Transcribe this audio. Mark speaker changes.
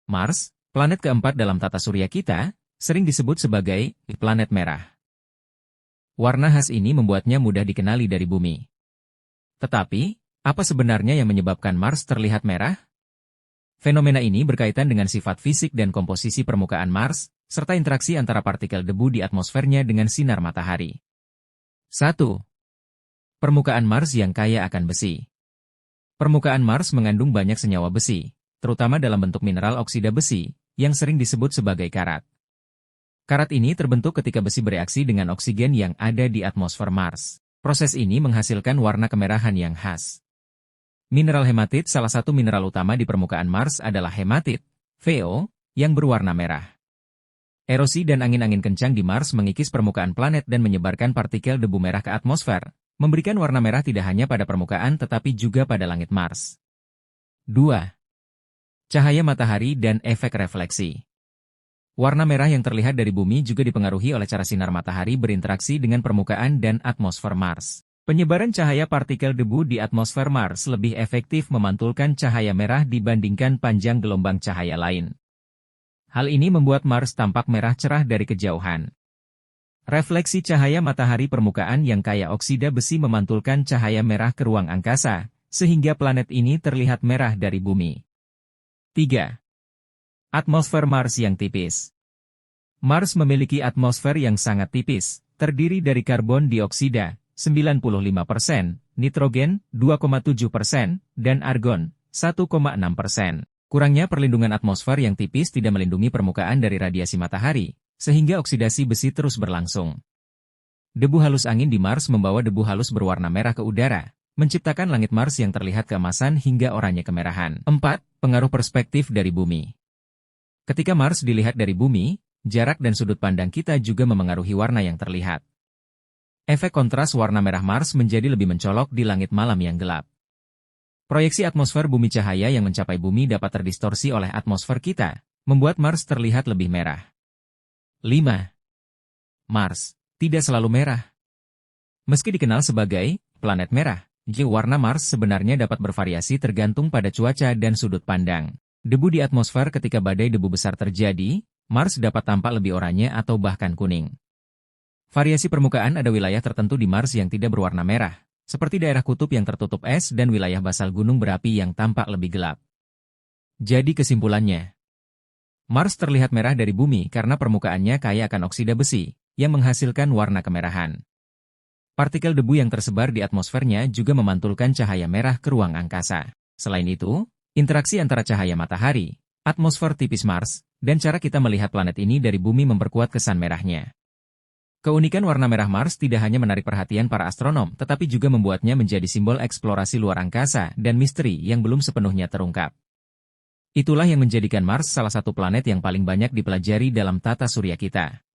Speaker 1: Mars, planet keempat dalam tata surya kita, sering disebut sebagai planet merah. Warna khas ini membuatnya mudah dikenali dari bumi. Tetapi, apa sebenarnya yang menyebabkan Mars terlihat merah? Fenomena ini berkaitan dengan sifat fisik dan komposisi permukaan Mars, serta interaksi antara partikel debu di atmosfernya dengan sinar matahari. 1. Permukaan Mars yang kaya akan besi. Permukaan Mars mengandung banyak senyawa besi, terutama dalam bentuk mineral oksida besi, yang sering disebut sebagai karat. Karat ini terbentuk ketika besi bereaksi dengan oksigen yang ada di atmosfer Mars. Proses ini menghasilkan warna kemerahan yang khas. Mineral hematit, salah satu mineral utama di permukaan Mars adalah hematit, VO, yang berwarna merah. Erosi dan angin-angin kencang di Mars mengikis permukaan planet dan menyebarkan partikel debu merah ke atmosfer, memberikan warna merah tidak hanya pada permukaan tetapi juga pada langit Mars. 2. Cahaya matahari dan efek refleksi. Warna merah yang terlihat dari bumi juga dipengaruhi oleh cara sinar matahari berinteraksi dengan permukaan dan atmosfer Mars. Penyebaran cahaya partikel debu di atmosfer Mars lebih efektif memantulkan cahaya merah dibandingkan panjang gelombang cahaya lain. Hal ini membuat Mars tampak merah cerah dari kejauhan. Refleksi cahaya matahari permukaan yang kaya oksida besi memantulkan cahaya merah ke ruang angkasa, sehingga planet ini terlihat merah dari bumi. 3. Atmosfer Mars yang tipis. Mars memiliki atmosfer yang sangat tipis, terdiri dari karbon dioksida, 95%, nitrogen, 2,7%, dan argon, 1,6%. Kurangnya perlindungan atmosfer yang tipis tidak melindungi permukaan dari radiasi matahari, sehingga oksidasi besi terus berlangsung. Debu halus angin di Mars membawa debu halus berwarna merah ke udara, menciptakan langit Mars yang terlihat keemasan hingga oranye kemerahan. 4. Pengaruh perspektif dari bumi. Ketika Mars dilihat dari bumi, jarak dan sudut pandang kita juga memengaruhi warna yang terlihat. Efek kontras warna merah Mars menjadi lebih mencolok di langit malam yang gelap. Proyeksi atmosfer bumi cahaya yang mencapai bumi dapat terdistorsi oleh atmosfer kita, membuat Mars terlihat lebih merah. 5. Mars tidak selalu merah. Meski dikenal sebagai planet merah, warna Mars sebenarnya dapat bervariasi tergantung pada cuaca dan sudut pandang. Debu di atmosfer ketika badai debu besar terjadi, Mars dapat tampak lebih oranye atau bahkan kuning. Variasi permukaan ada wilayah tertentu di Mars yang tidak berwarna merah, seperti daerah kutub yang tertutup es dan wilayah basal gunung berapi yang tampak lebih gelap. Jadi kesimpulannya, Mars terlihat merah dari bumi karena permukaannya kaya akan oksida besi, yang menghasilkan warna kemerahan. Partikel debu yang tersebar di atmosfernya juga memantulkan cahaya merah ke ruang angkasa. Selain itu, interaksi antara cahaya matahari, atmosfer tipis Mars, dan cara kita melihat planet ini dari bumi memperkuat kesan merahnya. Keunikan warna merah Mars tidak hanya menarik perhatian para astronom, tetapi juga membuatnya menjadi simbol eksplorasi luar angkasa dan misteri yang belum sepenuhnya terungkap. Itulah yang menjadikan Mars salah satu planet yang paling banyak dipelajari dalam tata surya kita.